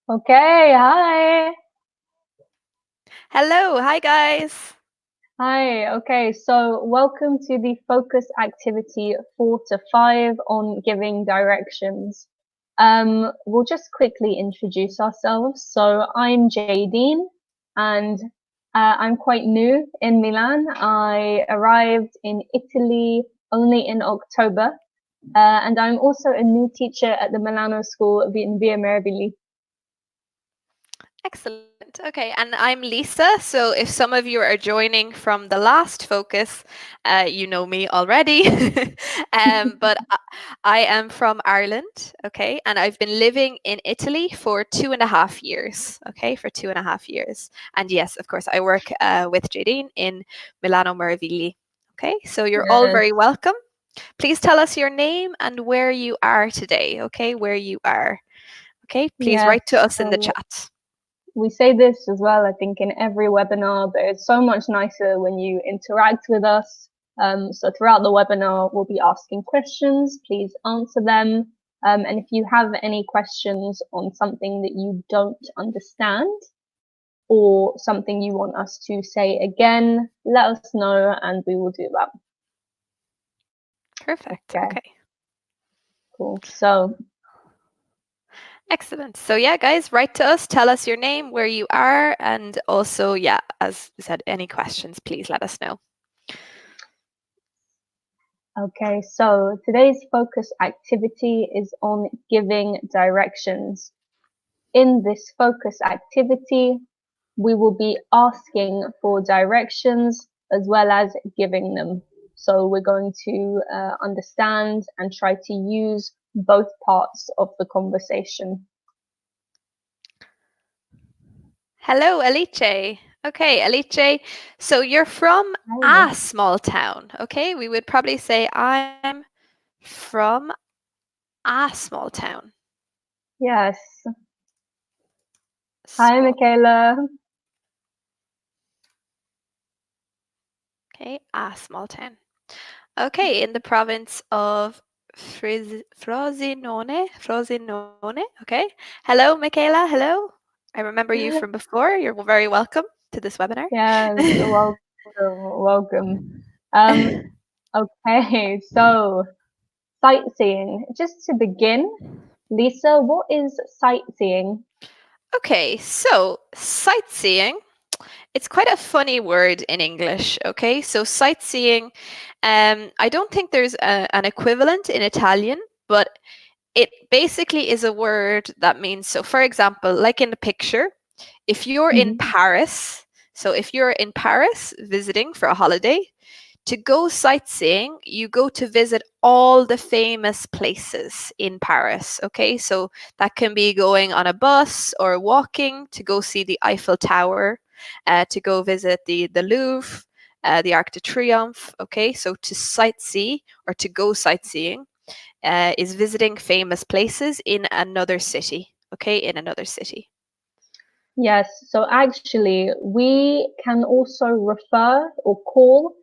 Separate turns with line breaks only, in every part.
Okay, hi.
Hello, hi guys.
Hi, okay, so welcome to the focus activity 4 to 5 on giving directions. We'll just quickly introduce ourselves. So I'm Jadene and I'm quite new in Milan. I arrived in Italy only in October, and I'm also a new teacher at the Milano School in Via Meravigli.
Excellent. Okay, and I'm Lisa. So if some of you are joining from the last focus, you know me already. But I am from Ireland, okay, and I've been living in Italy for 2.5 years, okay, for 2.5 years. And yes, of course, I work with Jadine in Milano Meravigli. Okay, so you're all
Yes,
very welcome. Please tell us your name and where you are today, okay, where you are. Okay, please
yes.
write to us in the
So
chat.
we say this as well, I think, in every webinar, but it's so much nicer when you interact with us. So throughout the webinar, we'll be asking questions. Please answer them. And if you have any questions on something that you don't understand or something you want us to say again, let us know and we will do that.
Perfect.
Okay,
Okay.
cool. So,
Excellent. So yeah, guys, write to us, tell us your name, where you are, and also, yeah, as I said, any questions, please let us know.
okay, so today's focus activity is on giving directions. In this focus activity, we will be asking for directions as well as giving them. So we're going to understand and try to use both parts of the conversation.
Hello, Alice. Okay, Alice. So you're from
Hi.
a small town. Okay, we would probably say I'm from a small town.
Yes. Hi,
Small.
Michaela.
Okay, a small town. Okay, in the province of Frosinone. Okay. Hello, Michaela. Hello. I remember you from before. You're very welcome to this webinar.
Yes, welcome, welcome. Um, okay, so sightseeing. Just to begin, Lisa, what is sightseeing?
Okay, so sightseeing. It's quite a funny word in English. Okay, so sightseeing. I don't think there's an equivalent in Italian, but it basically is a word that means, so for example, like in the picture, if you're in
Mhm.
Paris, so if you're in Paris visiting for a holiday, to go sightseeing, you go to visit all the famous places in Paris. Okay, so that can be going on a bus or walking to go see the Eiffel Tower, to go visit the Louvre, the Arc de Triomphe. Okay, so to sightsee or to go sightseeing is visiting famous places in another city. Okay, in another city.
Yes, so actually, we can also refer or call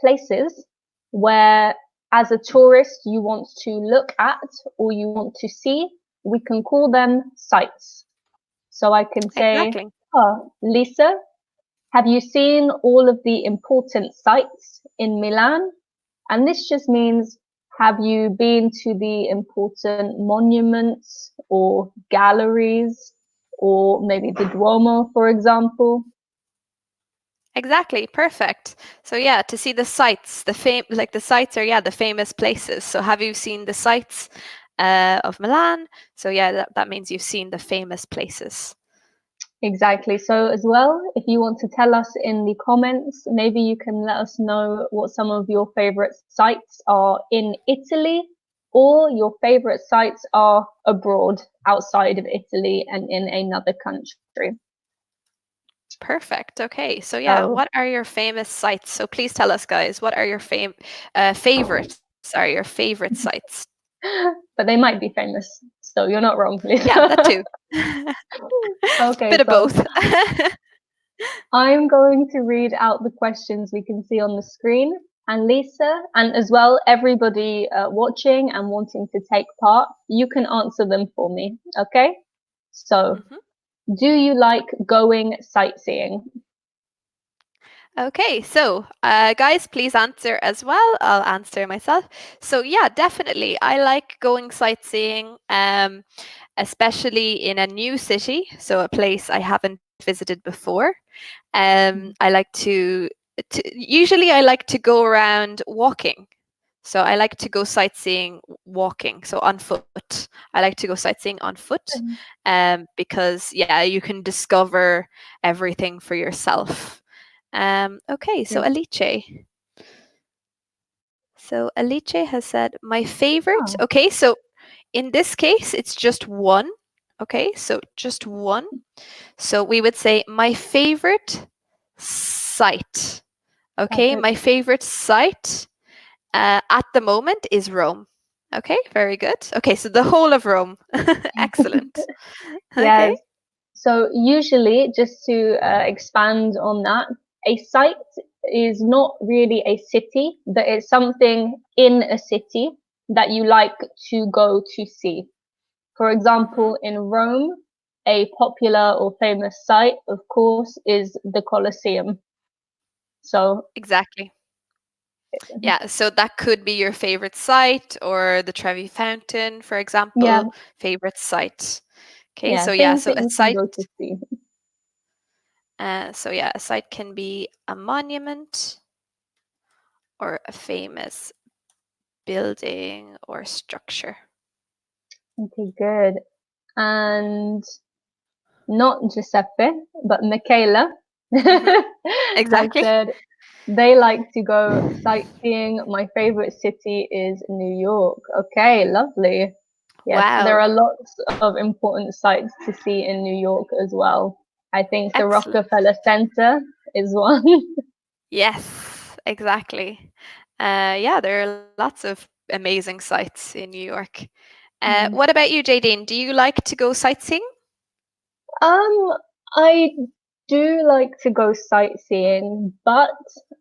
places where, as a tourist, you want to look at or you want to see. We can call them sites. So I can say,
Exactly.
oh, Lisa, have you seen all of the important sites in Milan? And this just means, have you been to the important monuments or galleries or maybe the Duomo, for example?
Exactly, perfect. So yeah, to see the sites, like the sites are, yeah, the famous places. So have you seen the sites of Milan? So yeah, that means you've seen the famous places.
Exactly. So as well, if you want to tell us in the comments, maybe you can let us know what some of your favorite sites are in Italy or your favorite sites are abroad outside of Italy and in another country.
Perfect. Okay. So yeah,
So,
what are your famous sites? So please tell us, guys, what are your favorites? Are your favorite sites?
but they might be famous. So you're not wrong,
Yeah, that
Lisa.
too.
Okay,
Bit of
so
both.
I'm going to read out the questions we can see on the screen. And Lisa, and as well, everybody watching and wanting to take part, you can answer them for me. Okay? So,
Mhm.
do you like going sightseeing?
Okay, so guys, please answer as well. I'll answer myself. So yeah, definitely, I like going sightseeing, especially in a new city, so a place I haven't visited before. I like to usually I like to go around walking. So I like to go sightseeing walking, so on foot. I like to go sightseeing on foot, because yeah, you can discover everything for yourself. Okay, so
Yeah.
Alice has said my favorite.
Oh,
Okay, so in this case, it's just one. Okay, so just one. So we would say my favorite site. Okay,
perfect.
my favorite site at the moment is Rome. Okay, very good. Okay, so the whole of Rome. Excellent. Okay.
Yes. So usually, just to expand on that, a site is not really a city, but it's something in a city that you like to go to see. For
Hmm.
example, in Rome, a popular or famous site, of course, is the Colosseum. So,
Exactly. Yeah, so that could be your favorite site or the Trevi Fountain, for
yeah,
example, favorite site. Okay,
yeah,
so yeah,
things
so
that
a
you can
site,
go to see.
a site can be a monument or a famous building or structure.
Okay, good. And not Giuseppe, but Michaela
Hmm.
has
Exactly.
said they like to go sightseeing. My favorite city is New York. Okay, lovely. Yes, there
Wow.
are lots of important sites to see in New York as well. I think the
Excellent.
Rockefeller Center is one.
Yes, exactly. Yeah, there are lots of amazing sites in New York. What about you, Jadine? Do you like to go sightseeing?
Um, I do like to go sightseeing, but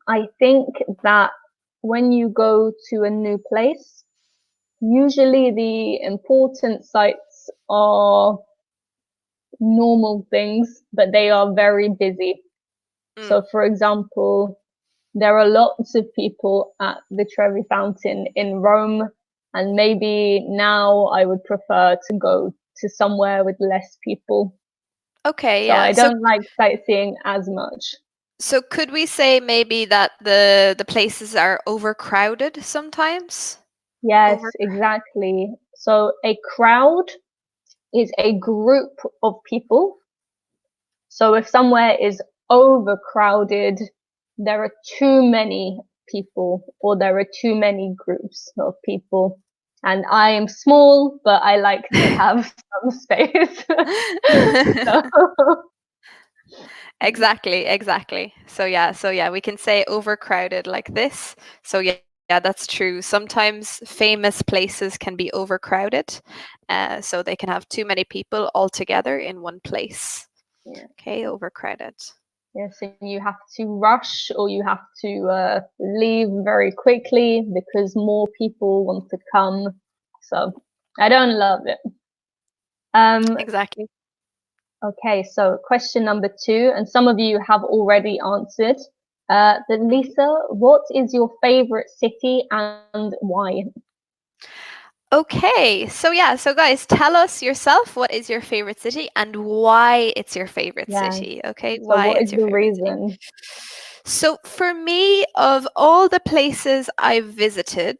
I think that when you go to a new place, usually the important sites are normal things, but they are very busy.
Mm.
So, for example, there are lots of people at the Trevi Fountain in Rome, and maybe now I would prefer to go to somewhere with less people.
Okay,
So
yeah.
I
So
don't like sightseeing as much.
so could we say maybe that the places are overcrowded sometimes?
Yes,
Over.
exactly. So a crowd is a group of people. So if somewhere is overcrowded, there are too many people or there are too many groups of people. And I am small, but I like to have some space. So,
Exactly, exactly. So yeah, we can say overcrowded like this. So yeah, that's true. Sometimes famous places can be overcrowded, so they can have too many people all together in one place.
yeah.
Okay, overcrowded.
Yes, and you have to rush or you have to leave very quickly because more people want to come. So I don't love it. Um,
Exactly.
okay, so question number two, and some of you have already answered. But
Mhm.
Lisa, what is your favorite city and why?
Okay, so yeah, so guys, tell us yourself what is your favorite city and why it's your favorite
Yeah.
city. Okay,
So
why
what
it's
is
your
the
favorite city.
reason?
So for me, of all the places I've visited,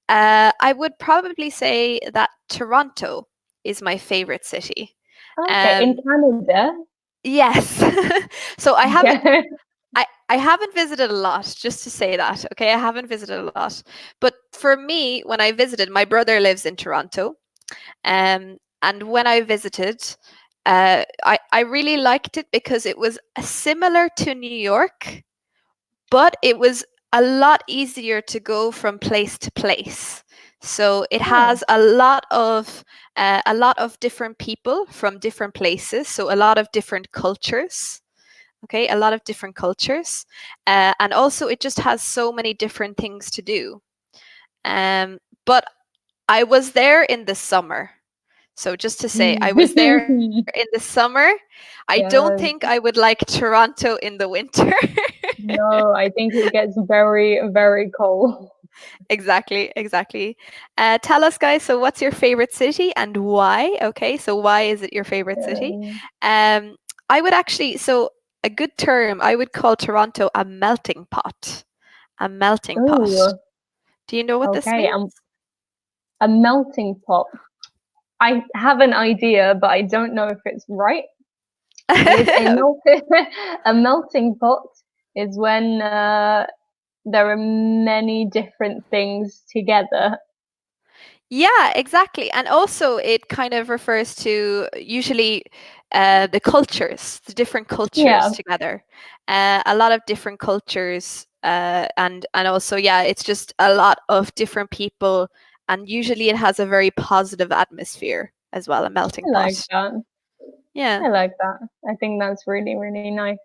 I would probably say that Toronto is my favorite city.
Okay, in
Um,
Canada.
yes. So
Okay.
I haven't visited a lot, just to say that. Okay, I haven't visited a lot. But for me, when I visited, my brother lives in Toronto. And when I visited, I really liked it because it was similar to New York, but it was a lot easier to go from place to place. So it
Oh,
has a lot of different people from different places. So a lot of different cultures. Okay, a lot of different cultures, and also it just has so many different things to do. But I was there in the summer, So just to say, I was there in the summer. I don't think
Yes.
I would like Toronto in the winter.
No, I think it gets very, very cold.
Exactly, exactly. Tell us, guys, so what's your favorite city and why? Okay, so why is it your favorite city?
Yeah.
Um, I would actually, so a good term, I would call Toronto a melting pot. A melting pot.
Ooh,
Do you know what this
okay.
means?
A melting pot. I have an idea, but I don't know if it's right. Is a a melting pot is when there are many different things together.
Yeah, exactly. And also, it kind of refers to usually the cultures, the different cultures
Yeah,
together. A lot of different cultures, and also, yeah, it's just a lot of different people, and usually it has a very positive atmosphere as well. A melting
I like
pot.
that.
Yeah.
I like that. I think that's really, really nice.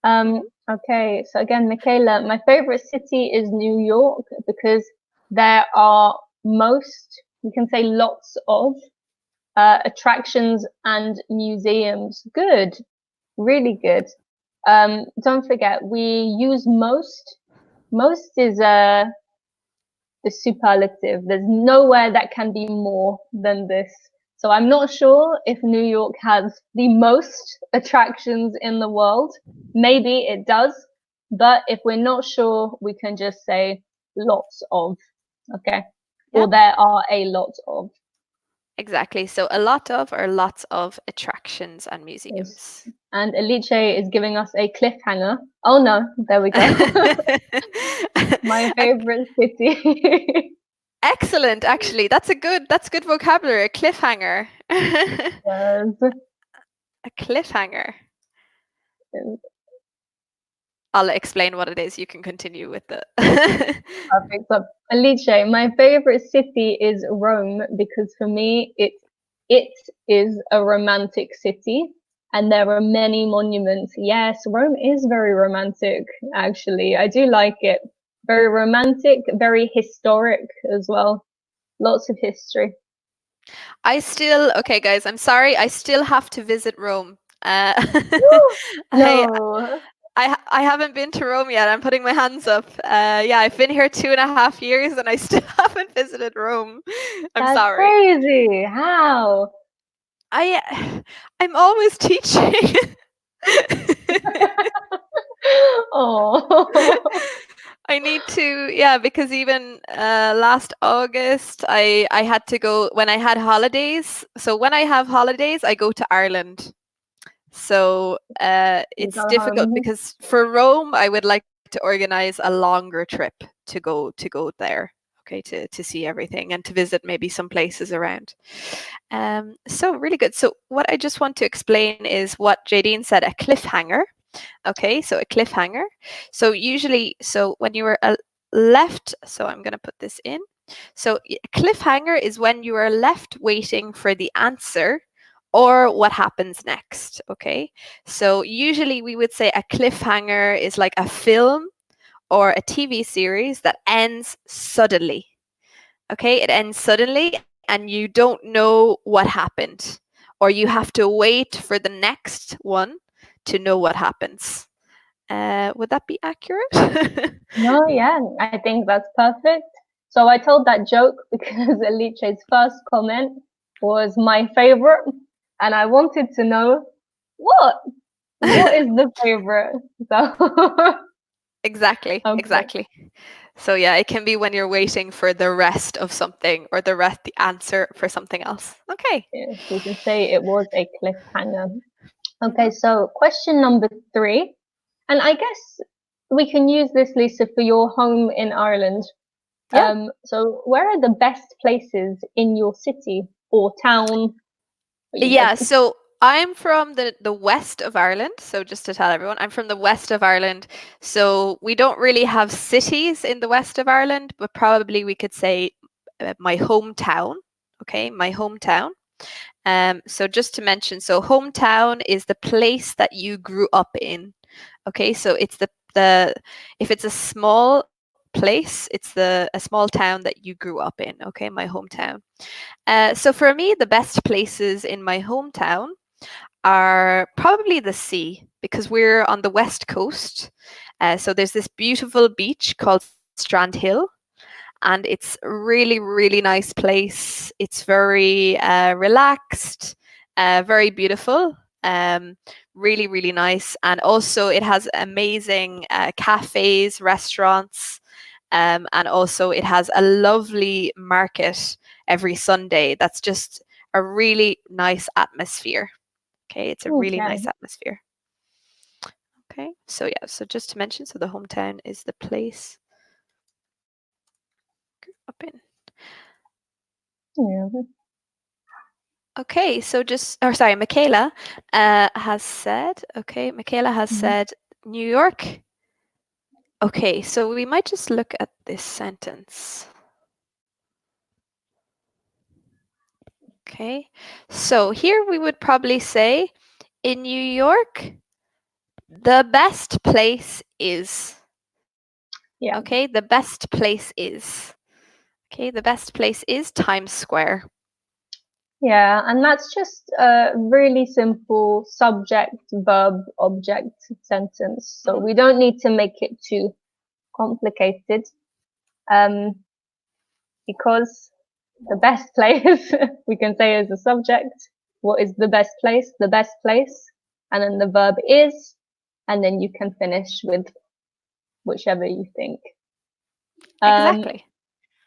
Mhm.
Okay, so again, Michaela, my favorite city is New York because there are you can say lots of attractions and museums. Good, really good. Don't forget, we use most. Most is the superlative. There's nowhere that can be more than this. So I'm not sure if New York has the most attractions in the world. Maybe it does, but if we're not sure, we can just say lots of, okay?
Yeah.
Or there are a lot of.
Exactly. So a lot of or lots of attractions and
Yes.
museums.
And Alice is giving us a cliffhanger. Oh no, there we go. My favorite city.
Excellent, actually. That's good vocabulary. A cliffhanger.
Yes.
A cliffhanger. I'll explain what it is. You can continue with the
Perfect. So, Alice, my favorite city is Rome because for me, it is a romantic city, and there are many monuments. Yes, Rome is very romantic. Actually, I do like it. Very romantic, very historic as well. Lots of history.
okay, guys, I'm sorry. I still have to visit Rome. I
No,
I haven't been to Rome yet. I'm putting my hands up. Yeah, I've been here 2.5 years and I still haven't visited Rome. I'm
that's
sorry.
crazy. How?
I'm always teaching.
Oh,
I need to, yeah, because even last August, I had to go when I had holidays. So when I have holidays, I go to Ireland. So
you
it's
go
difficult
home.
because for Rome, I would like to organize a longer trip to go there. Okay, to see everything and to visit maybe some places around. So really good. So what I just want to explain is what Jadine said, a cliffhanger. Okay, so a cliffhanger. So usually, so when you were left, so I'm going to put this in. So a cliffhanger is when you are left waiting for the answer or what happens next. Okay, so usually we would say a cliffhanger is like a film or a TV series that ends suddenly. Okay, it ends suddenly and you don't know what happened, or you have to wait for the next one to know what happens. Would that be accurate?
No, yeah, I think that's perfect. So I told that joke because Alice's first comment was my favorite, and I wanted to know what what is the favorite. So
Exactly,
okay,
exactly. So yeah, it can be when you're waiting for the rest of something or the answer for something else. Okay.
yes, we can say it was a cliffhanger.
Hmm.
Okay, so question number three, and I guess we can use this, Lisa, for your home in Ireland.
Yeah.
So where are the best places in your city or town where you
Yeah,
live?
so I'm from the west of Ireland. So just to tell everyone, I'm from the west of Ireland. So we don't really have cities in the west of Ireland, but probably we could say my hometown. Okay, my hometown. So just to mention, so hometown is the place that you grew up in. Okay, so it's the if it's a small place. It's a small town that you grew up in, okay, my hometown. So for me, the best places in my hometown are probably the sea because we're on the west coast. So there's this beautiful beach called Strand Hill, and it's a really, really nice place. It's very relaxed, very beautiful, really, really nice. And also, it has amazing cafes, restaurants, and also it has a lovely market every Sunday. That's just a really nice atmosphere. Okay, it's a really
Okay.
nice atmosphere. Okay, so yeah, so just to mention, so the hometown is the place up in.
Yeah.
Okay, so just, or sorry, Michaela has said, okay, Michaela has
Mhm.
said New York. Okay, so we might just look at this sentence. Okay, so here we would probably say, in New York, the best place is.
Yeah.
Okay, the best place is. Okay, the best place is Times Square.
Yeah, and that's just a really simple subject, verb, object sentence. So
Mhm.
we don't need to make it too complicated. Um, because the best place we can say as a subject. What is the best place? The best place. And then the verb is, and then you can finish with whichever you think. Um,
Exactly.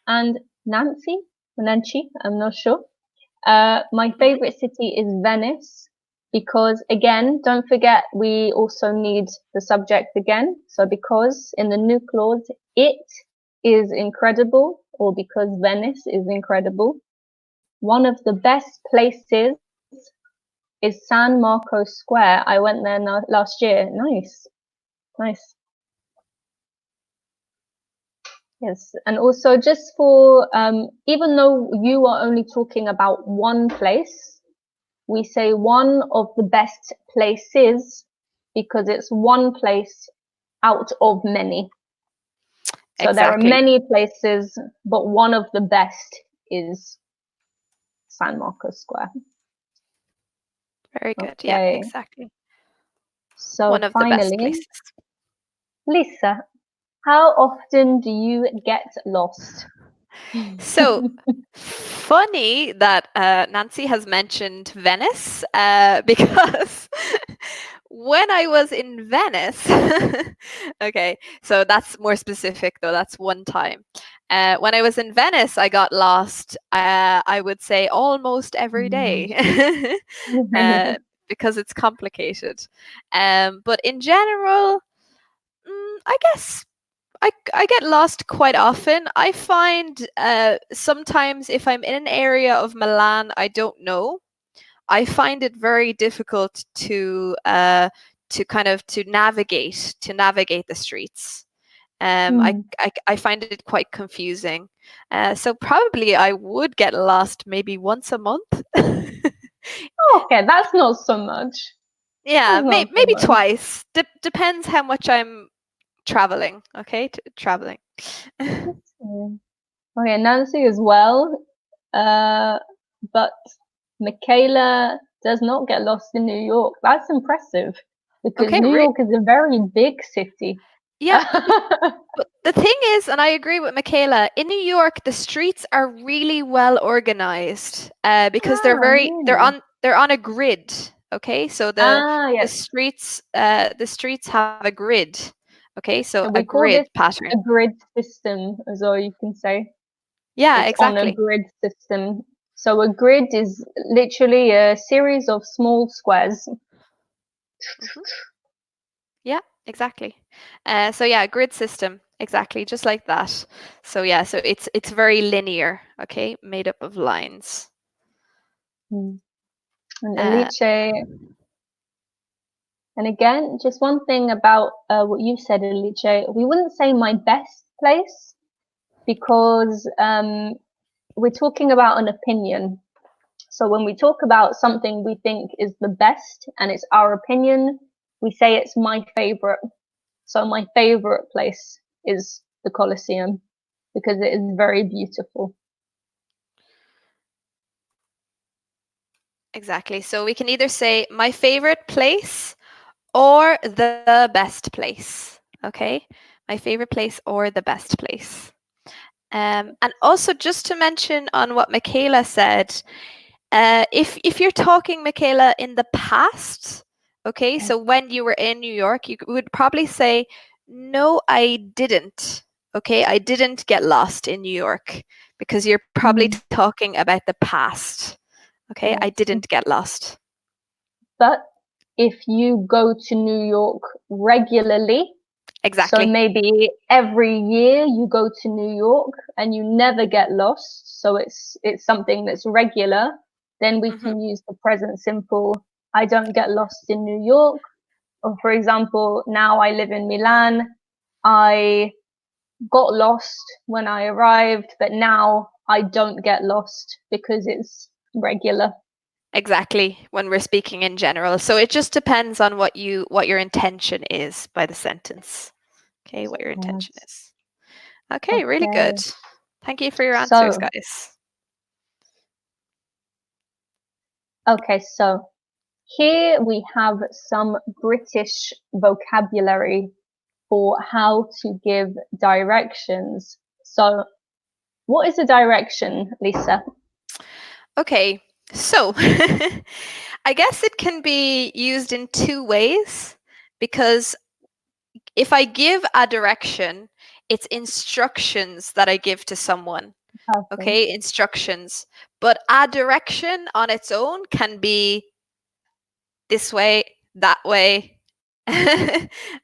and Nancy, I'm not sure. My
Mhm.
favorite city is Venice because again, don't forget we also need the subject again. So because in the new clause, it is incredible or because Venice is incredible. One of the best places is San Marcos Square. I went there last year. Nice. Nice. Yes. And also just for, even though you are only talking about one place, we say one of the best places because it's one place out of many. So there are
Exactly.
many places, but one of the best is San Marcos Square.
Very good. Yeah,
Okay.
exactly.
So
One of the best
finally,
places.
Lisa, how often do you get lost?
So funny that Nancy has mentioned Venice because when I was in Venice, okay, so that's more specific though, that's one time. When I was in Venice, I got lost, I would say almost every day because it's complicated. But in general, I guess I get lost quite often. I find sometimes if I'm in an area of Milan I don't know, I find it very difficult to kind of to navigate the streets.
Hmm.
I find it quite confusing. So probably I would get lost maybe once a month.
Okay, that's not so much.
Yeah,
That's not so
maybe
much.
twice. Depends how much I'm traveling. Okay, traveling.
Mm. Okay, Nancy as well. Uh, but Michaela does not get lost in New York. That's impressive because
Okay,
New York is a very big city.
yeah, but the thing is, and I agree with Michaela, in New York, the streets are really well organized because they're
Ah,
very
yeah.
they're on a grid. Okay, so
Ah, yes.
the streets have a grid. Okay, so
So
a
we call
grid
this a
pattern.
grid system, as all you can say.
Yeah,
It's on a
exactly.
grid system. So a grid is literally a series of small squares.
Hmm. Yeah, exactly. So yeah, grid system, exactly, just like that. So yeah, so it's very linear. Okay, made up of lines.
Hmm. And
Uh,
Alice, and again, just one thing about what you said, Alice, we wouldn't say my best place because we're talking about an opinion. So when we talk about something we think is the best and it's our opinion, we say it's my favorite. So my favorite place is the Colosseum because it is very beautiful.
Exactly. So we can either say my favorite place or the best place. Okay. My favorite place or the best place. And also just to mention on what Michaela said, if you're talking, Michaela, in the past, okay, so when you were in New York, you would probably say, "No, I didn't." Okay, I didn't get lost in New York because you're probably talking about the past. Okay, I didn't get lost.
But if you go to New York regularly, so
Exactly.
maybe every year you go to New York and you never get lost, so it's something that's regular, then we
Mhm.
can use the present simple. I don't get lost in New York. Or for example, now I live in Milan. I got lost when I arrived, but now I don't get lost because it's regular.
Exactly, when we're speaking in general. So it just depends on what your intention is by the sentence. Okay, what your intention
Yes.
is. Okay, really good.
Okay.
Thank you for your answers,
So,
guys.
okay, so here we have some British vocabulary for how to give directions. So, what is a direction, Lisa?
Okay, so I guess it can be used in two ways because if I give a direction, it's instructions that I give to someone.
Okay.
Okay, instructions. But a direction on its own can be this way, that way.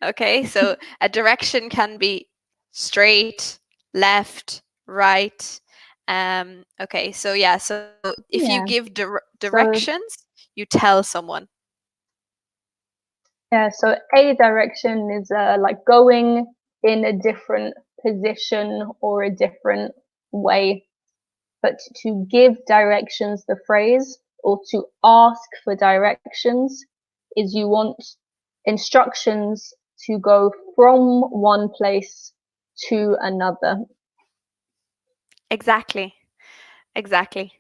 Okay, so a direction can be straight, left, right. Okay, so yeah, so if you
Yeah.
give
So,
directions, you tell someone.
yeah, so a direction is like going in a different position or a different way. But to give directions, the phrase, or to ask for directions, is you want instructions to go from one place to another.
Exactly, exactly.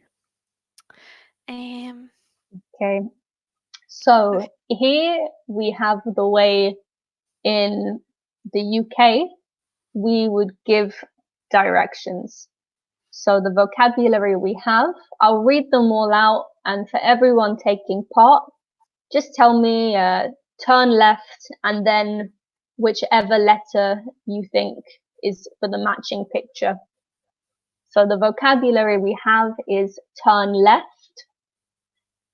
Um,
Okay.
okay.
So here we have the way in the UK we would give directions. So the vocabulary we have, I'll read them all out, and for everyone taking part, just tell me turn left and then whichever letter you think is for the matching picture. So the vocabulary we have is turn left,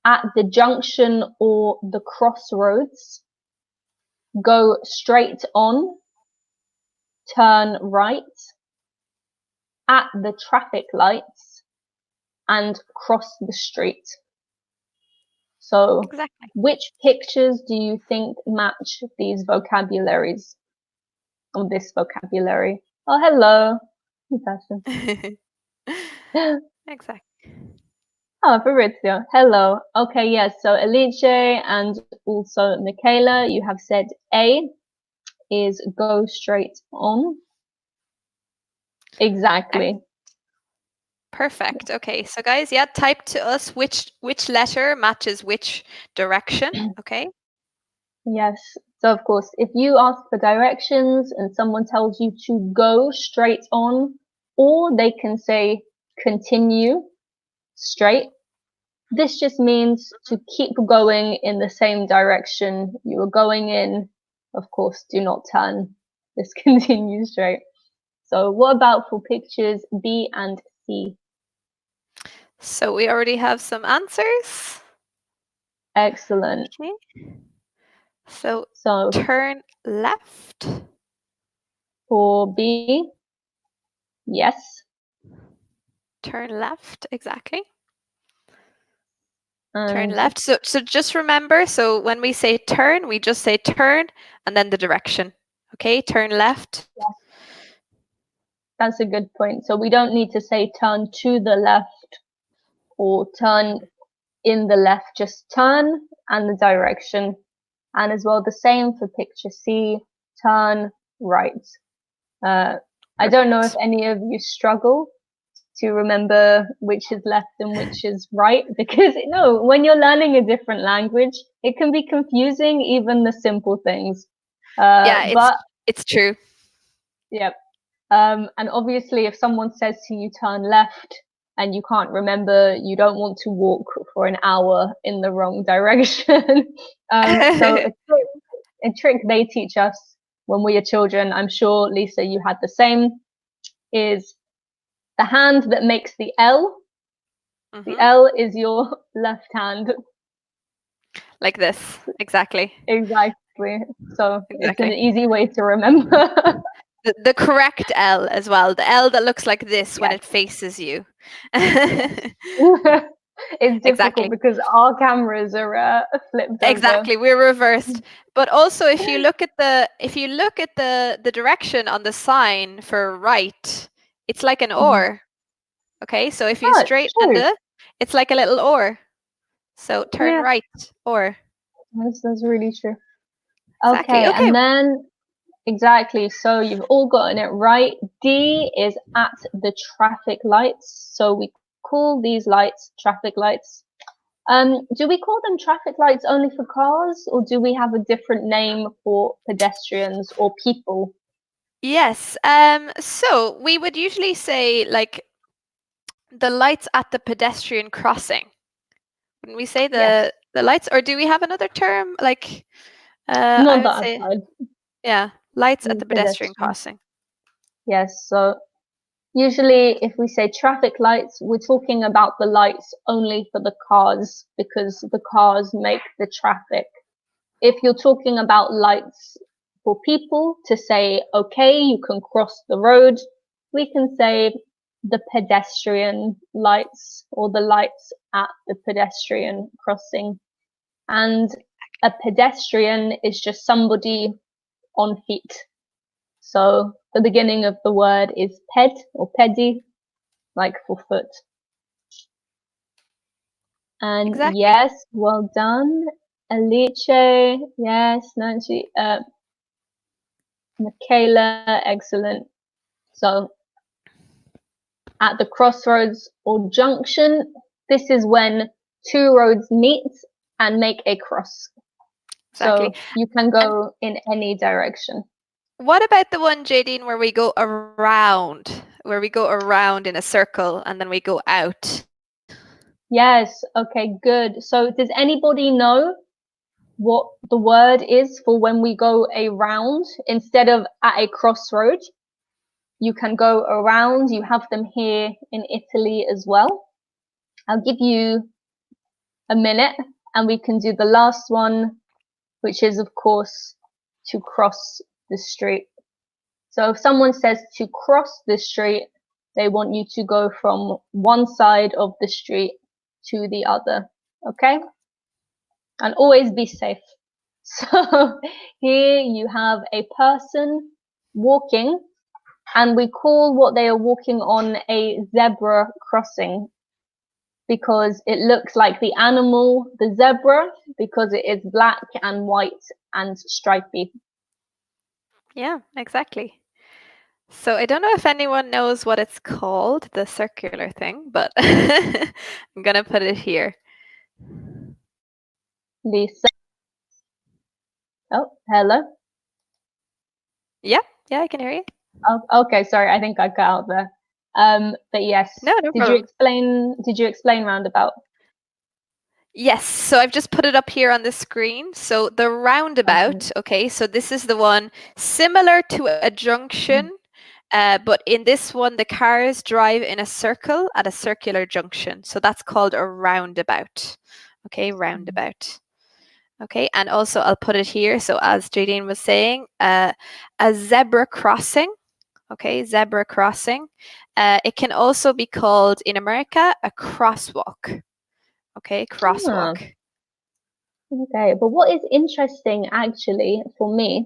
at the junction or the crossroads, go straight on, turn right, at the traffic lights, and cross the street. So
Exactly.
which pictures do you think match these vocabularies, or this vocabulary? Oh, hello, new person.
Exactly.
Oh, Fabrizio, hello. Okay, yes, so Alice and also Michaela, you have said A is go straight on. Exactly.
Perfect. Okay, so guys, yeah, type to us which letter matches which direction. Okay.
Yes. So of course, if you ask for directions and someone tells you to go straight on, or they can say continue straight, this just means to keep going in the same direction you were going in. Of course, do not turn. Just continue straight. So what about for pictures B and C?
So we already have some answers.
Excellent.
Okay. So
So
turn left,
for B, yes.
turn left, exactly. Turn
And
left. So just remember, so when we say turn, we just say turn and then the direction. Okay, turn left.
that's a good point. So we don't need to say turn to the left or turn in the left, just turn and the direction. And as well, the same for picture C, turn right. I don't know if
Perfect.
any of you struggle to remember which is left and which is right, because no, when you're learning a different language, it can be confusing, even the simple things.
Yeah,
But
it's true.
yeah, and obviously, if someone says to you, turn left, and you can't remember, you don't want to walk for an hour in the wrong direction. So a trick they teach us when we are children, I'm sure, Lisa, you had the same, is the hand that makes the L. The
Hmm.
L is your left hand.
Like this. Exactly.
Exactly. So it's an
Exactly.
easy way to remember.
The correct L as well. The L that looks like this when
Yes,
it faces you.
yes. It's difficult
Exactly.
because our cameras are flipped over.
Exactly. We're reversed. But also if you look at the direction on the sign for right, it's like an
Mhm.
oar. Okay? So if you
Oh,
straighten
true.
it's like a little oar. So turn
Yeah,
right or
that's really true.
exactly.
Okay,
Okay.
and then exactly. So you've all gotten it right. D is at the traffic lights. So we call these lights traffic lights. Do we call them traffic lights only for cars, or do we have a different name for pedestrians or people?
Yes. So we would usually say like the lights at the pedestrian crossing. When we say
Yes,
the lights, or do we have another term? Like I
not
would
that
say
aside.
yeah, lights at the pedestrian
Pedestrian.
crossing.
Yes, so usually if we say traffic lights, we're talking about the lights only for the cars because the cars make the traffic. If you're talking about lights for people to say, okay, you can cross the road, we can say the pedestrian lights or the lights at the pedestrian crossing. And a pedestrian is just somebody on feet. So the beginning of the word is ped or pedi, like for foot. And
Exactly.
yes, well done. Alice, yes, Nancy, Michaela, excellent. So at the crossroads or junction, this is when two roads meet and make a cross.
Exactly.
So you can
And
go in any direction.
what about the one, Jadine, where we go around in a circle and then we go out?
Yes, okay, good. So does anybody know what the word is for when we go around instead of at a crossroad? You can go around. You have them here in Italy as well. I'll give you a minute and we can do the last one, which is, of course, to cross the street. So if someone says to cross the street, they want you to go from one side of the street to the other. Okay? And always be safe. So here you have a person walking, and we call what they are walking on a zebra crossing because it looks like the animal, the zebra, because it is black and white and stripy.
Yeah, exactly. So I don't know if anyone knows what it's called, the circular thing, but I'm gonna put it here.
Lisa. Oh, hello.
Yeah, yeah, I can hear you.
Oh, okay, sorry, I think I cut out there. But yes,
No, no
did you
problem.
explain? Did you explain roundabout?
Yes, so I've just put it up here on the screen. So the roundabout, okay, so this is the one similar to a junction, but in this one, the cars drive in a circle at a circular junction. So that's called a roundabout. Okay, roundabout. Okay, and also I'll put it here. So as Jadine was saying, a zebra crossing. Okay, zebra crossing. It can also be called in America a crosswalk. Okay,
Ah,
crosswalk.
okay, but what is interesting actually for me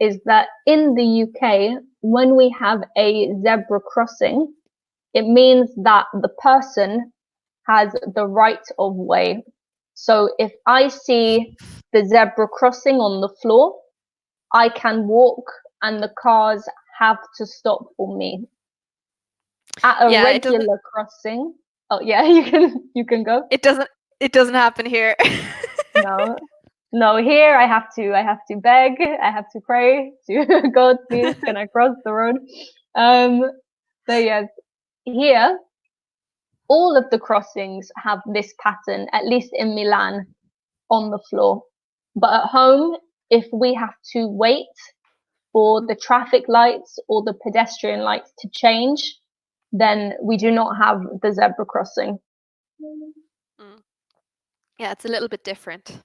is that in the UK, when we have a zebra crossing, it means that the person has the right of way. So if I see the zebra crossing on the floor, I can walk and the cars have to stop for me. At a
Yeah, it doesn't.
regular crossing. Oh yeah, you can go.
It doesn't happen here.
No. No, here I have to beg, I have to pray to God, please, can I cross the road? So yes, here all of the crossings have this pattern, at least in Milan, on the floor. But at home, if we have to wait for the traffic lights or the pedestrian lights to change, then we do not have the zebra crossing.
Mm. Yeah, it's a little bit different.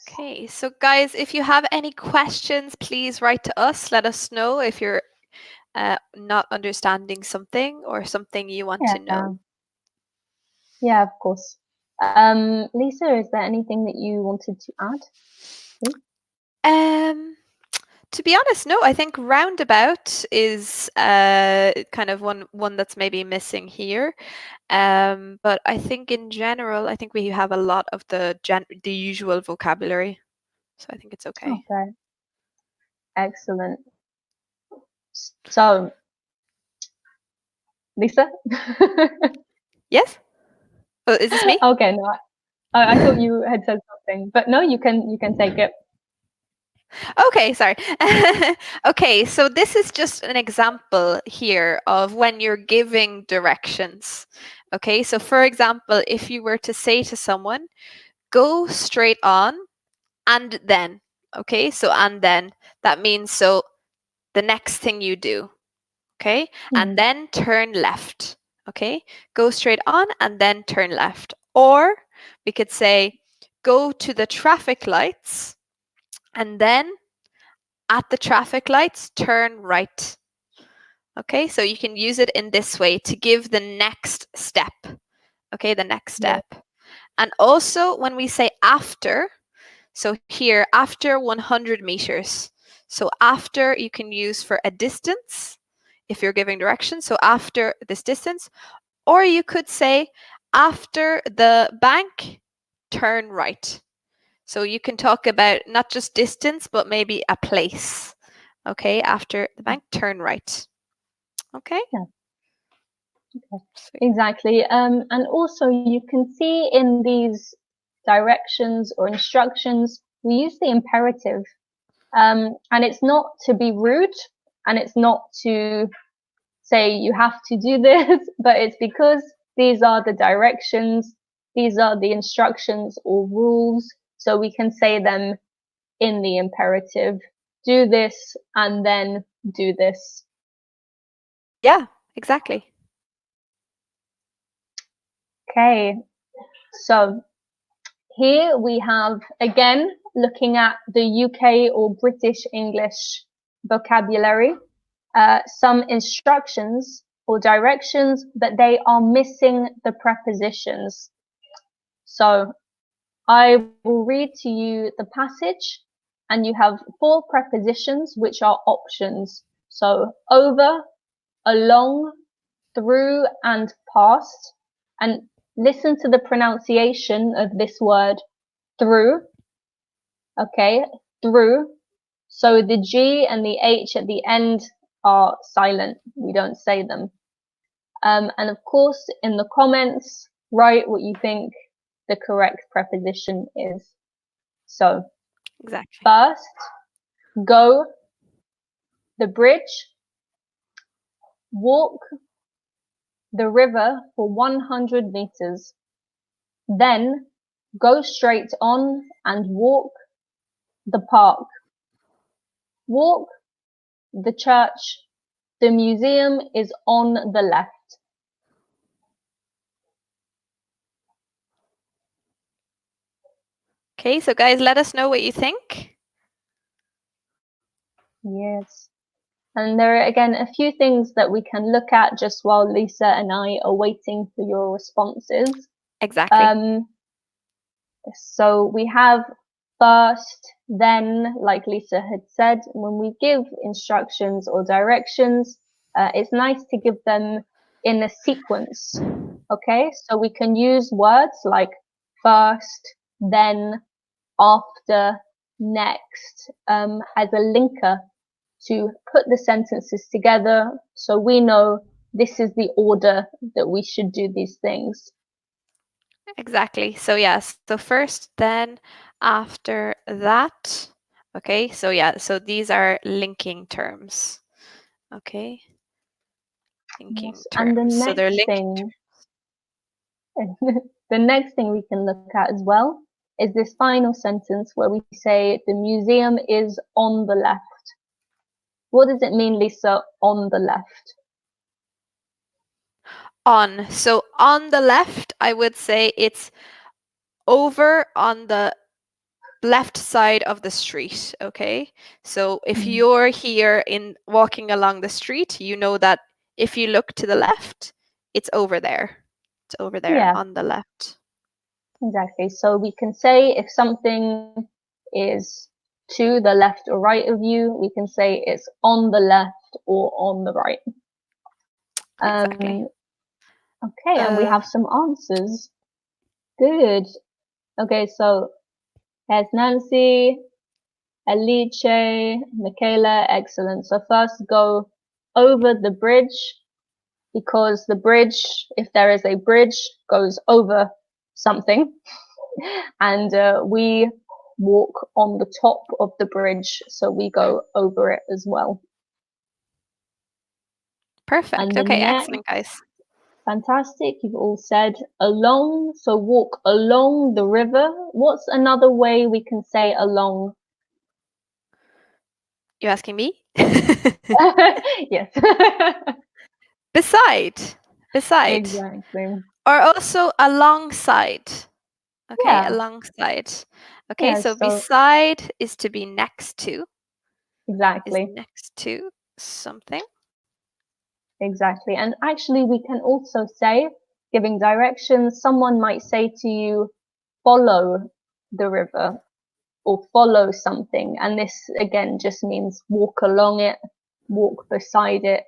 Okay, so guys, if you have any questions, please write to us. Let us know if you're not understanding something or something you want to know.
Yeah, of course. Lisa, is there anything that you wanted to add?
To be honest, no. I think roundabout is kind of one that's maybe missing here. But I think in general, I think we have a lot of the usual vocabulary, so I think it's okay.
Okay, excellent. So, Lisa?
Yes? Oh, is this me?
Okay, no, I thought you had said something, but no, you can take it.
Okay, sorry. Okay, so this is just an example here of when you're giving directions. Okay, so for example, if you were to say to someone, go straight on and then. Okay, so and then, that means so the next thing you do. Okay, and then turn left. Okay, go straight on and then turn left. Or we could say, go to the traffic lights and then at the traffic lights, turn right. Okay, so you can use it in this way to give the next step. Okay, the next step.
Yeah.
And also when we say after, so here, after 100 meters. So after you can use for a distance if you're giving directions. So after this distance, or you could say after the bank, turn right. So you can talk about not just distance, but maybe a place. Okay, after the bank, turn right. Okay?
Yeah. Okay. Exactly. And also you can see in these directions or instructions, we use the imperative. And it's not to be rude and it's not to say you have to do this, but it's because these are the directions, these are the instructions or rules. So we can say them in the imperative. Do this and then do this.
Yeah, exactly.
Okay. So here we have, again, looking at the UK or British English vocabulary, some instructions or directions, but they are missing the prepositions. So I will read to you the passage and you have 4 prepositions which are options. So over, along, through and past. And listen to the pronunciation of this word through. Okay, through. So the G and the H at the end are silent. We don't say them. And of course, in the comments, write what you think the correct preposition is. So,
Exactly.
first, go, the bridge, walk, the river for 100 meters. Then, go straight on and walk, the park. Walk, the church, the museum is on the left.
Okay, so guys, let us know what you think.
Yes. And there are again a few things that we can look at just while Lisa and I are waiting for your responses.
Exactly.
So we have first, then, like Lisa had said, when we give instructions or directions, it's nice to give them in a sequence. Okay, so we can use words like first, then, after, next, as a linker. to put the sentences together so we know this is the order that we should do these things.
Exactly. So yeah, so first, then, after that. Okay, so yeah, so these are linking terms. Okay, linking
Yes, and the
terms. So they're
next
linked.
thing, the next thing we can look at as well is this final sentence where we say the museum is on the left. What does it mean, Lisa, on the left?
On. So on the left, I would say it's over on the left side of the street. Okay, so if you're here in walking along the street, you know that if you look to the left, it's over there. It's over there
Yeah,
on the left.
exactly. So we can say if something is to the left or right of you, we can say it's on the left or on the right.
Exactly.
Um, okay, and we
Uh,
have some answers. Good. Okay, so here's Nancy, Alice, Michaela, excellent. So first go over the bridge because the bridge, if there is a bridge, goes over something. And we walk on the top of the bridge, so we go over it as well.
Perfect.
And the
Okay,
next,
excellent, guys.
fantastic, you've all said along, so walk along the river. What's another way we can say along?
You asking me?
Yes.
Beside. Beside.
Exactly.
Or also alongside. Okay,
Yeah.
alongside. Okay,
Yeah.
so
So
beside is to be next to, is
exactly.
next to something.
Exactly. And actually, we can also say, giving directions, someone might say to you, follow the river or follow something. And this again just means walk along it, walk beside it,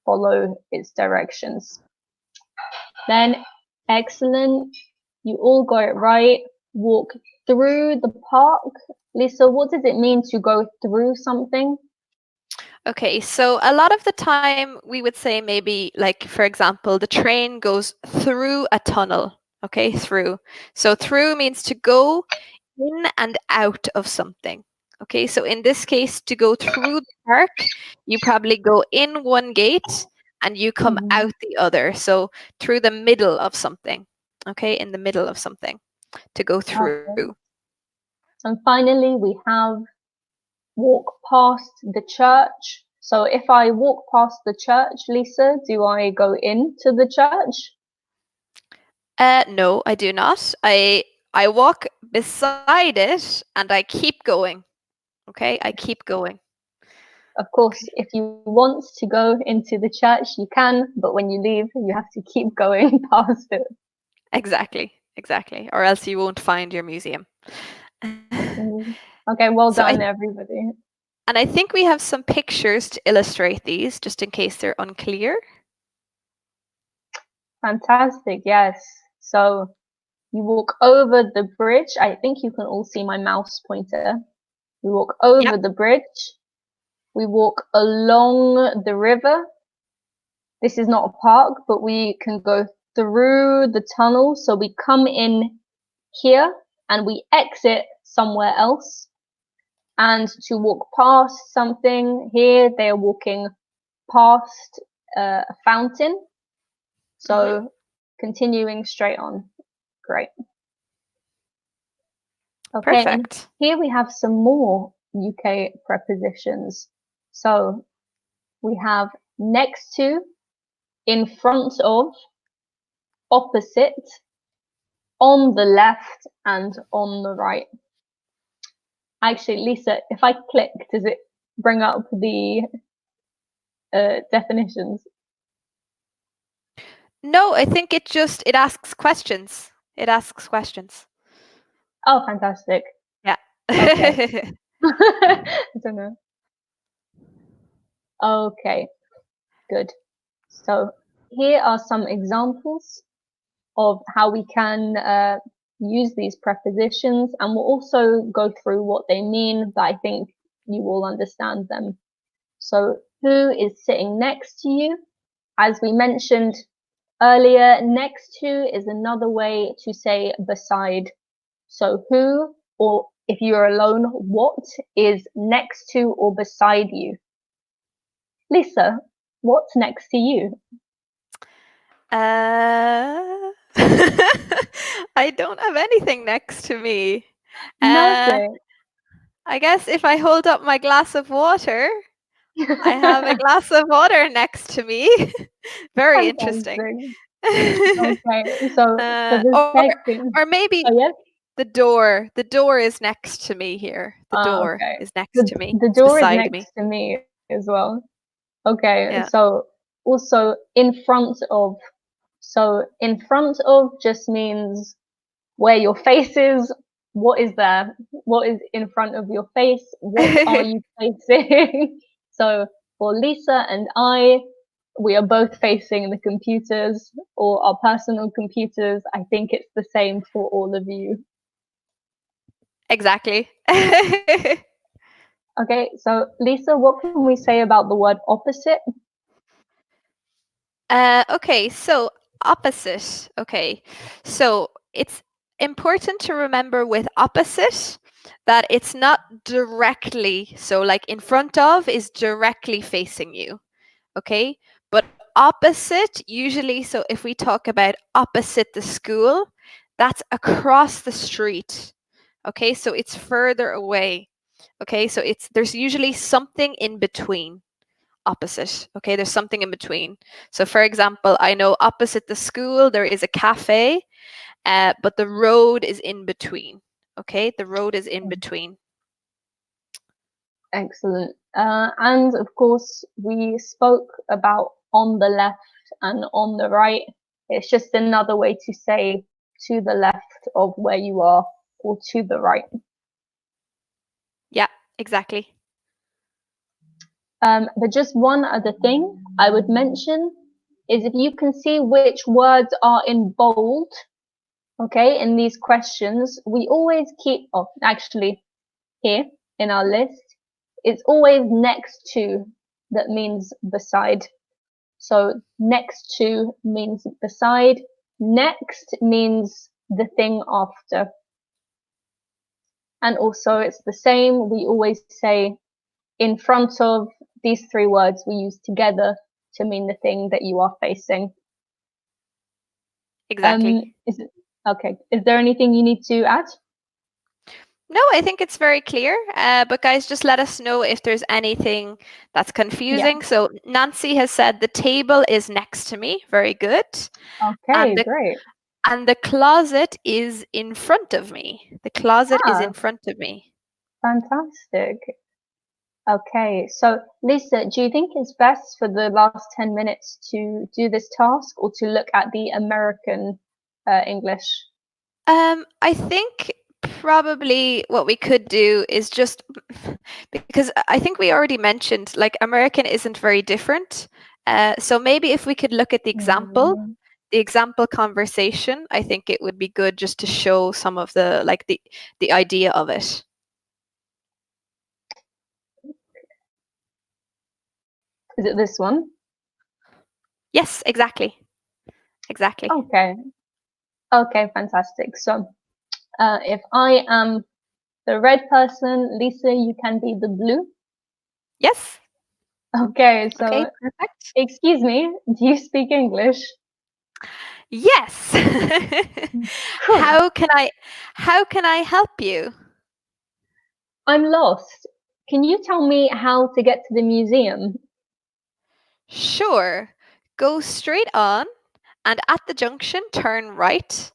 follow its directions. Then, excellent. You all got it right. Walk through the park. Lisa, what does it mean to go through something?
Okay, so a lot of the time we would say maybe, like, for example, the train goes through a tunnel. Okay, through. So through means to go in and out of something. Okay, so in this case, to go through the park, you probably go in one gate and you come
Mhm.
out the other. So through the middle of something. Okay, in the middle of something to go through.
Perfect. And finally, we have walk past the church. So if I walk past the church, Lisa, do I go into the church?
No, I do not. I walk beside it and I keep going. Okay, I keep going.
Of course,
Okay.
if you want to go into the church, you can, but when you leave, you have to keep going past it.
Exactly, exactly. Or else you won't find your museum.
Mm. Okay, well
So I
done, everybody.
and I think we have some pictures to illustrate these, just in case they're unclear.
Fantastic, yes. So you walk over the bridge. I think you can all see my mouse pointer. We walk
Yep.
over the bridge. We walk along the river. This is not a park, but we can go through the tunnel. So we come in here and we exit somewhere else. And to walk past something here, they are walking past a fountain.
Hmm.
So continuing straight on. Great. Okay, and
Perfect.
here we have some more UK prepositions. So we have next to, in front of, opposite, on the left, and on the right. Actually, Lisa, if I click, does it bring up the definitions?
No, I think it asks questions. It asks questions.
Oh, fantastic.
Yeah.
Okay. I don't know. Okay, good. So here are some examples of how we can use these prepositions, and we'll also go through what they mean, but I think you will understand them. So who is sitting next to you? As we mentioned earlier, next to is another way to say beside. So who, or if you're alone, what is next to or beside you? Lisa, what's next to you?
I don't have anything next to me.
Nothing.
I guess if I hold up my glass of water, I have a glass of water next to me. Very interesting.
Fantastic. Okay, so for the
Or
second,
maybe
oh yes,
the door. The door is next to me here. The door
okay.
is next
The
to me.
the
It's
door is
beside me.
next to me as well. Okay,
Yeah.
so also in front of. So in front of just means where your face is. What is there? What is in front of your face? What are you facing? So for Lisa and I, we are both facing the computers or our personal computers. I think it's the same for all of you.
Exactly.
Okay, so Lisa, what can we say about the word opposite?
Okay, so opposite. Okay, so it's important to remember with opposite that it's not directly, so like in front of is directly facing you. Okay, but opposite usually, so if we talk about opposite the school, that's across the street. Okay, so it's further away. Okay, so there's usually something in between opposite. Okay, there's something in between. So, for example, I know opposite the school there is a cafe, but the road is in between. Okay, the road is in between.
Excellent. And of course, we spoke about on the left and on the right. It's just another way to say to the left of where you are or to the right.
Yeah, exactly.
But just one other thing I would mention is if you can see which words are in bold, okay, in these questions, we always keep, oh, actually, here in our list, it's always next to that means beside. So next to means beside. Next means the thing after. And also it's the same. We always say in front of. These three words we use together to mean the thing that you are facing.
Exactly.
Is it okay? Is there anything you need to add?
No, I think it's very clear. But guys, just let us know if there's anything that's
Yeah.
confusing. So Nancy has said the table is next to me. Very good.
Okay,
And
great.
the closet is in front of me. The closet is
Ah,
in front of me.
fantastic. Okay, so Lisa, do you think it's best for the last 10 minutes to do this task or to look at the American English?
I think probably what we could do is just because I think we already mentioned like American isn't very different. So maybe if we could look at
Mm,
the example conversation, I think it would be good just to show some of the like the idea of it.
is it this one?
Yes, exactly. Exactly.
Okay, okay, fantastic. So if I am the red person, Lisa, you can be the blue.
Yes.
Okay,
Okay,
so
perfect.
excuse me, do you speak English?
Yes.
Phew,
How can I help you?
I'm lost. Can you tell me how to get to the museum?
Sure. Go straight on and at the junction turn right.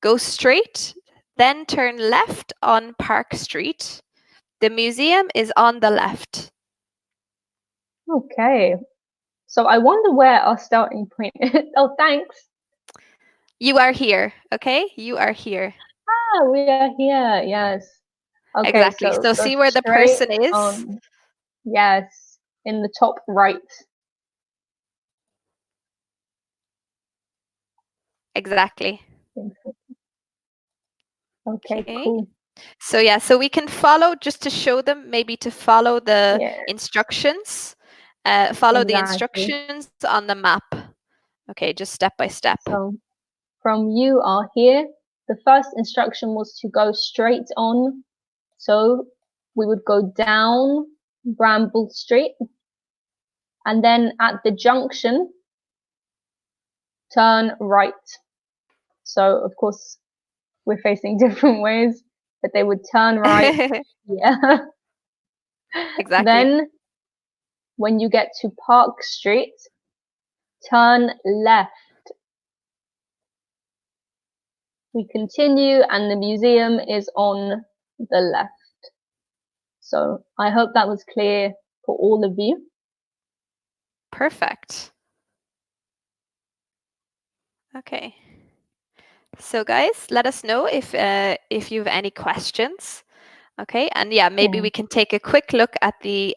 Go straight, then turn left on Park Street. The museum is on the left.
Okay, so I wonder where our starting point is. Oh, thanks.
You are here, okay? You are here.
Ah, we are here. Yes. Okay,
Exactly.
so
So
go
see where the
straight
person is?
on. Yes, in the top right.
Exactly.
Okay,
Okay.
cool.
So yeah, so we can follow just to show them maybe to follow the
Yeah.
instructions. Follow the
exactly.
instructions on the map. Okay, just step by step.
So from you are here, the first instruction was to go straight on. So we would go down Bramble Street, and then at the junction, turn right. So of course we're facing different ways, but they would turn right. Yeah.
Exactly.
Then when you get to Park Street, turn left. We continue and the museum is on the left. So I hope that was clear for all of you.
Perfect. Okay. So guys, let us know if you have any questions. Okay, and yeah, maybe
Yeah.
we can take a quick look at the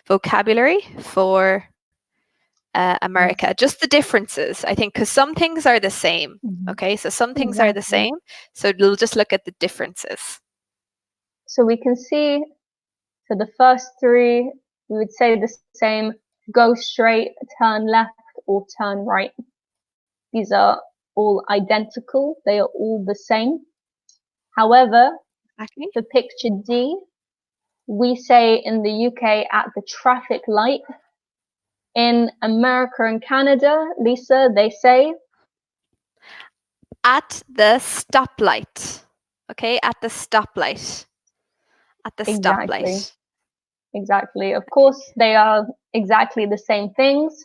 vocabulary for America,
Yes.
just the differences, I think, because some things are the same.
Mhm.
Okay, so some things are the
Exactly.
same. So we'll just look at the differences.
So we can see, for the first three, we would say the same: go straight, turn left, or turn right. These are all identical. They are all the same. However,
Exactly.
for picture D, we say in the UK at the traffic light. In America and Canada, Lisa, they say
At the stoplight. Okay, at the stoplight. At the
exactly,
stoplight.
exactly. Of course, they are exactly the same things.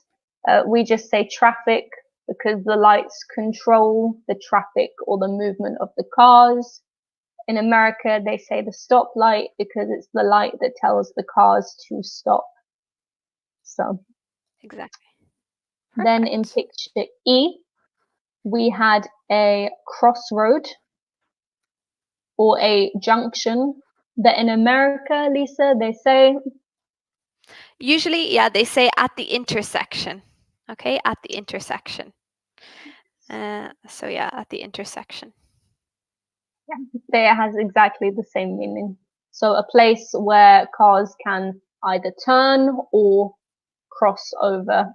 We just say traffic because the lights control the traffic or the movement of the cars. In America, they say the stoplight because it's the light that tells the cars to stop. So
Exactly.
then in
Perfect.
picture E, we had a crossroad or a junction that in America, Lisa, they say
Usually, yeah, they say at the intersection. Okay, at the intersection. So yeah, at the intersection.
there has exactly the same meaning. So a place where cars can either turn or cross over.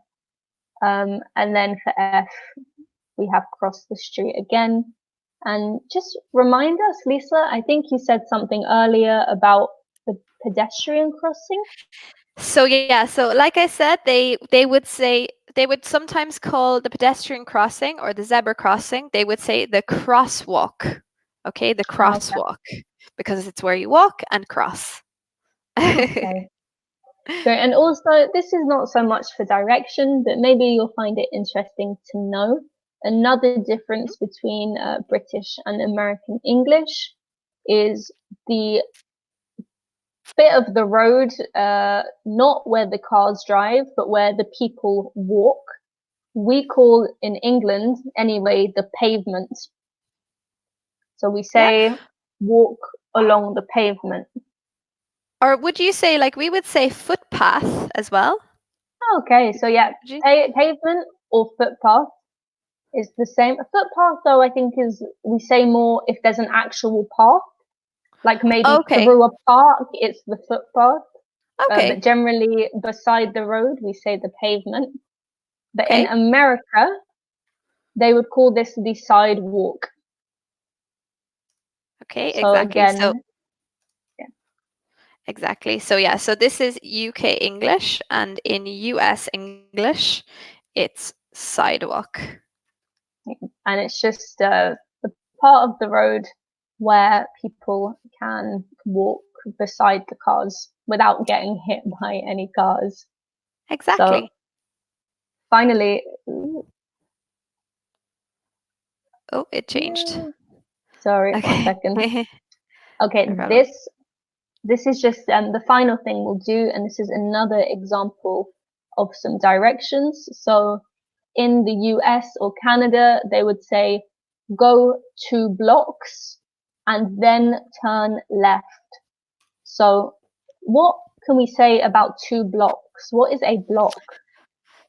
And then for F, we have cross the street again. And just remind us, Lisa, I think you said something earlier about the pedestrian crossing.
So yeah, so like I said, they would sometimes call the pedestrian crossing or the zebra crossing, they would say the crosswalk. Okay, the
Okay.
crosswalk, because it's where you walk and cross.
Okay. Great. And also, this is not so much for direction, but maybe you'll find it interesting to know. Another difference between British and American English is the bit of the road, not where the cars drive, but where the people walk. We call in England, anyway, the pavement. So we
Yeah.
say walk along the pavement.
Or would you say, like, we would say footpath as well?
Okay, so yeah,
Would you?
pavement or footpath is the same. A footpath, though, I think is we say more if there's an actual path, like maybe
Okay.
through a park, it's the footpath. But
Okay.
generally, beside the road, we say the pavement. But in
Okay.
America, they would call this the sidewalk.
Okay.
So
Exactly. So
again, yeah,
exactly. So yeah, so this is UK English, and in US English, it's sidewalk.
and it's just the part of the road where people can walk beside the cars without getting hit by any cars. So
Exactly.
finally,
Oh, it changed.
sorry, one
Okay.
second.
No
Okay,
problem.
this is just the final thing we'll do, and this is another example of some directions. So in the US or Canada, they would say go 2 blocks and then turn left. So what can we say about 2 blocks? What is a block?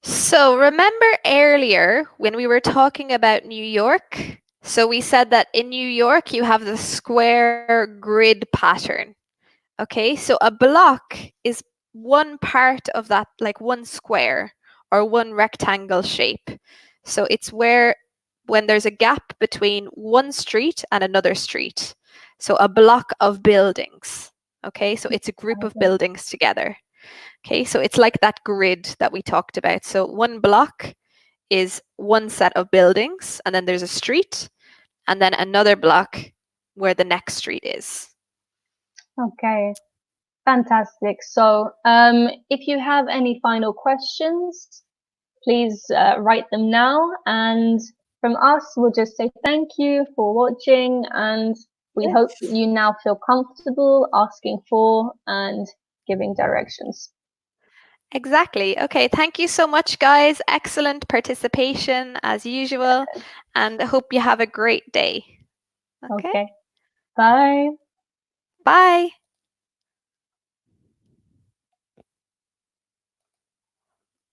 So remember earlier when we were talking about New York? So we said that in New York you have the square grid pattern. Okay, so a block is one part of that, like one square or one rectangle shape. So it's where when there's a gap between one street and another street. So a block of buildings. Okay, so it's a group of
Okay.
buildings together. Okay, so it's like that grid that we talked about. So one block is one set of buildings, and then there's a street, and then another block where the next street is.
Okay. Fantastic. So, if you have any final questions, please write them now. And from us, we'll just say thank you for watching, and we hope
Yes.
that you now feel comfortable asking for and giving directions.
Exactly. Okay, thank you so much, guys. Excellent participation as usual, and I hope you have a great day. Okay,
Okay. Bye.
bye.